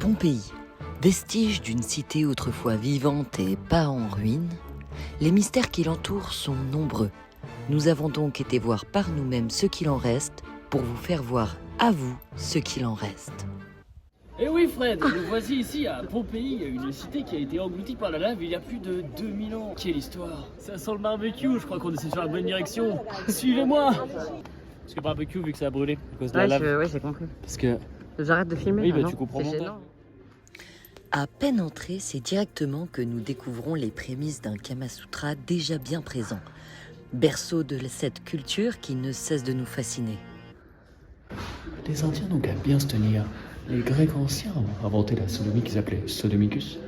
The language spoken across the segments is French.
Pompéi, vestige d'une cité autrefois vivante et pas en ruine, les mystères qui l'entourent sont nombreux. Nous avons donc été voir par nous-mêmes ce qu'il en reste pour vous faire voir à vous ce qu'il en reste. Eh oui Fred, nous voici ici à Pompéi, une cité qui a été engloutie par la lave il y a plus de 2000 ans. Quelle histoire! Ça sent le barbecue, je crois qu'on essaie de faire la bonne direction. Suivez-moi! Parce que barbecue, vu que ça a brûlé à cause de la lave. Ouais, j'ai compris. Parce que... J'arrête de filmer. Oui, là, bah non tu comprends C'est mon gênant. temps. À peine entrés, c'est directement que nous découvrons les prémices d'un Kamasutra déjà bien présent. Berceau de cette culture qui ne cesse de nous fasciner. Les Indiens n'ont qu'à bien se tenir. Les Grecs anciens ont inventé la sodomie qu'ils appelaient sodomicus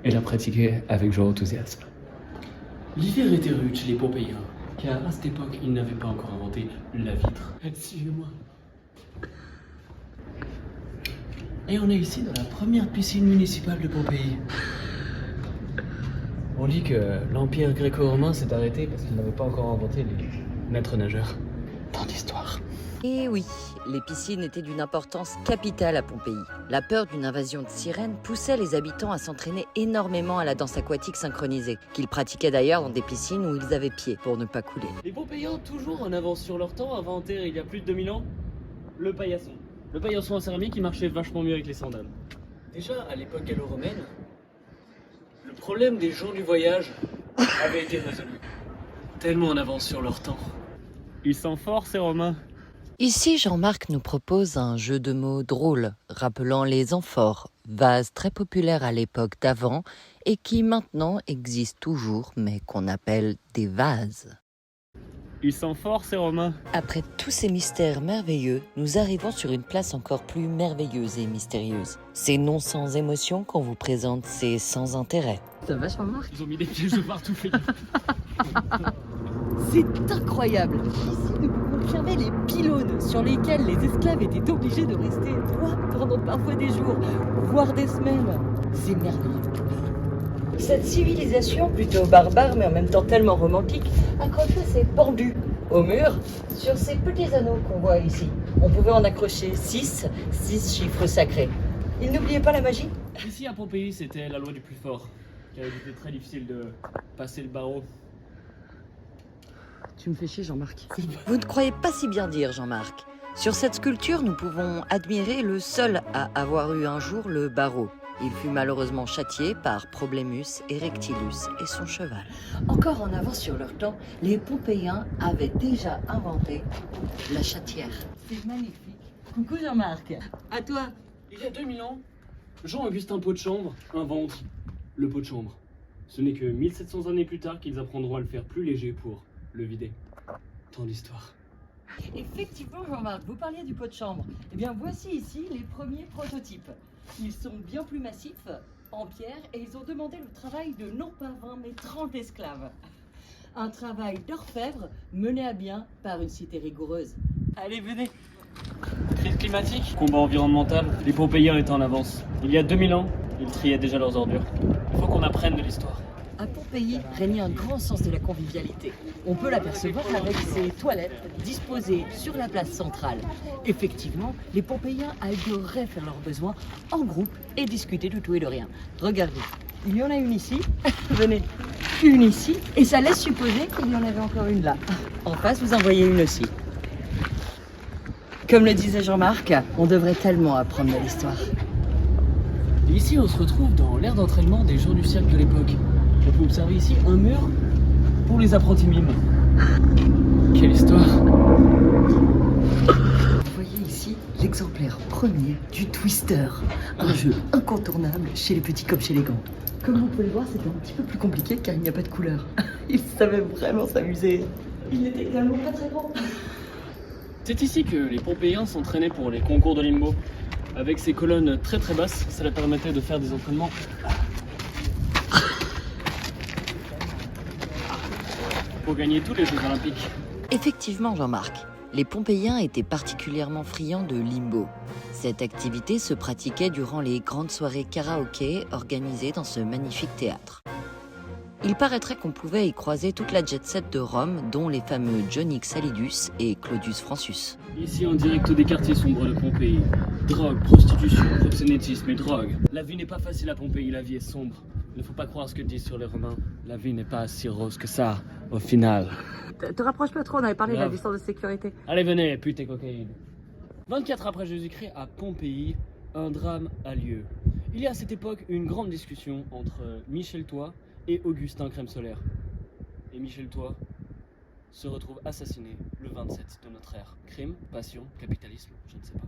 et la pratiquaient avec genre enthousiasme. L'hiver était rude chez les Pompéiens, car à cette époque, ils n'avaient pas encore inventé la vitre. Suivez-moi. Et on est ici dans la première piscine municipale de Pompéi. On dit que l'empire gréco-romain s'est arrêté parce qu'ils n'avaient pas encore inventé les maîtres nageurs. Tant d'histoires. Et oui, les piscines étaient d'une importance capitale à Pompéi. La peur d'une invasion de sirènes poussait les habitants à s'entraîner énormément à la danse aquatique synchronisée, qu'ils pratiquaient d'ailleurs dans des piscines où ils avaient pied pour ne pas couler. Les Pompéiens, toujours en avance sur leur temps, inventèrent il y a plus de 2000 ans le paillasson. Le paillasson en céramique qui marchait vachement mieux avec les sandales. Déjà, à l'époque gallo-romaine, le problème des gens du voyage avait été résolu. Tellement en avance sur leur temps. Ils sont forts, ces Romains. Ici, Jean-Marc nous propose un jeu de mots drôle, rappelant les amphores, vases très populaires à l'époque d'avant et qui maintenant existent toujours, mais qu'on appelle des vases. Ils sont forts, ces Romains. Après tous ces mystères merveilleux, nous arrivons sur une place encore plus merveilleuse et mystérieuse. C'est non sans émotion qu'on vous présente ces sans intérêt. Ça va, Jean-Marc? Ils ont mis des pièges de partout, fait gaffe. C'est incroyable! Ici, nous pouvons observer les pylônes sur lesquels les esclaves étaient obligés de rester droits pendant parfois des jours, voire des semaines. C'est merveilleux. Cette civilisation, plutôt barbare mais en même temps tellement romantique, accrochait ses pendus au mur sur ces petits anneaux qu'on voit ici. On pouvait en accrocher 6 chiffres sacrés. Ils n'oubliaient pas la magie? Ici, à Pompéi, c'était la loi du plus fort. Car il était très difficile de passer le barreau. Tu me fais chier, Jean-Marc. Vous ne croyez pas si bien dire, Jean-Marc. Sur cette sculpture, nous pouvons admirer le seul à avoir eu un jour le barreau. Il fut malheureusement châtié par Problémus Erectilus et son cheval. Encore en avance sur leur temps, les Pompéiens avaient déjà inventé la chatière. C'est magnifique. Coucou Jean-Marc. À toi. Il y a 2000 ans, Jean-Augustin Pot-de-Chambre invente le pot de chambre. Ce n'est que 1700 années plus tard qu'ils apprendront à le faire plus léger pour le vider. Tant d'histoires. Effectivement, Jean-Marc, vous parliez du pot de chambre. Eh bien, voici ici les premiers prototypes. Ils sont bien plus massifs, en pierre, et ils ont demandé le travail de non pas 20, mais 30 esclaves. Un travail d'orfèvre mené à bien par une cité rigoureuse. Allez, venez. Crise climatique, combat environnemental, les Pompéiens étaient en avance. Il y a 2000 ans, ils triaient déjà leurs ordures. Il faut qu'on apprenne de l'histoire. À Pompéi régnait un grand sens de la convivialité. On peut l'apercevoir avec ses toilettes disposées sur la place centrale. Effectivement, les Pompéiens adoraient faire leurs besoins en groupe et discuter de tout et de rien. Regardez, il y en a une ici, venez, une ici, et ça laisse supposer qu'il y en avait encore une là. En face, vous en voyez une aussi. Comme le disait Jean-Marc, on devrait tellement apprendre de l'histoire. Et ici, on se retrouve dans l'ère d'entraînement des gens du cirque de l'époque. On peut observer ici un mur pour les apprentis mimes. Quelle histoire! Vous voyez ici l'exemplaire premier du Twister, un jeu incontournable chez les petits comme chez les grands. Comme vous pouvez le voir, c'était un petit peu plus compliqué car il n'y a pas de couleur. Ils savaient vraiment s'amuser. Il n'était également pas très grand. C'est ici que les Pompéiens s'entraînaient pour les concours de limbo. Avec ces colonnes très très basses, ça leur permettait de faire des entraînements pour gagner tous les Jeux Olympiques. Effectivement, Jean-Marc, les Pompéiens étaient particulièrement friands de limbo. Cette activité se pratiquait durant les grandes soirées karaoké organisées dans ce magnifique théâtre. Il paraîtrait qu'on pouvait y croiser toute la jet-set de Rome, dont les fameux Johnny Xalidus et Claudius Francius. Ici en direct des quartiers sombres de Pompéi. Drogue, prostitution, proxénétisme et drogue. La vie n'est pas facile à Pompéi, la vie est sombre. Il ne faut pas croire ce que disent sur les Romains. La vie n'est pas si rose que ça, au final. Te rapproche pas trop, on avait parlé de la Grave. distance de sécurité. Allez, venez, pute cocaïne. 24 après Jésus-Christ, à Pompéi, un drame a lieu. Il y a à cette époque une grande discussion entre Michel Toit et Augustin Crème Solaire. Et Michel Toit se retrouve assassiné le 27 de notre ère. Crime, passion, capitalisme, je ne sais pas.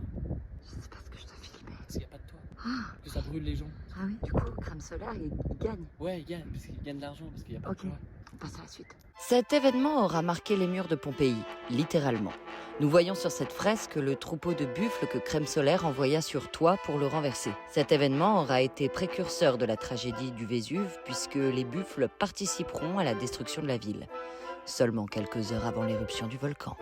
Je sais pas ce que je te filme. Parce qu'il n'y a pas de toit, Ah, que ça brûle les gens. ah oui, du coup, crème solaire, il gagne. Ouais, il gagne, parce qu'il gagne de l'argent, parce qu'il n'y a pas Ok. de toit. On passe à la suite. Cet événement aura marqué les murs de Pompéi, littéralement. Nous voyons sur cette fresque le troupeau de buffles que Crème Solaire envoya sur Toit pour le renverser. Cet événement aura été précurseur de la tragédie du Vésuve, puisque les buffles participeront à la destruction de la ville, seulement quelques heures avant l'éruption du volcan.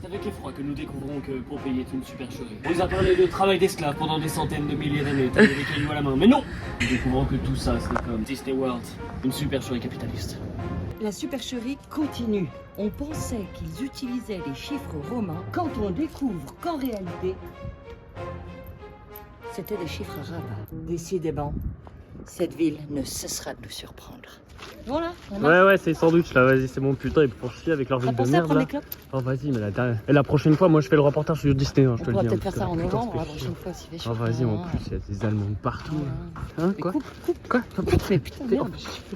C'est avec effroi que nous découvrons que Pompéi est une supercherie. On nous a parlé de travail d'esclaves pendant des centaines de milliers d'années, tailler des cailloux à la main, mais non! Nous découvrons que tout ça, c'est comme Disney World, une supercherie capitaliste. La supercherie continue. On pensait qu'ils utilisaient les chiffres romains quand on découvre qu'en réalité, c'était des chiffres arabes. Décidément, cette ville ne cessera de nous surprendre. Voilà, on a Ouais, c'est sandwich là, vas-y, c'est bon, putain, ils font chier avec leur ville de pensé à merde prendre là. les clopes. Oh, vas-y, mais la prochaine fois, moi je fais le reportage sur Disney, hein, je On te le pourra dis. peut-être hein, faire ça en putain, novembre, ça la fait prochaine chier. fois, s'il fait Oh, chaud. vas-y, en Ah, plus, il y a des Allemands de partout. ouais. Hein, Mais quoi coupe. Quoi Coupe, mais putain, merde. Oh,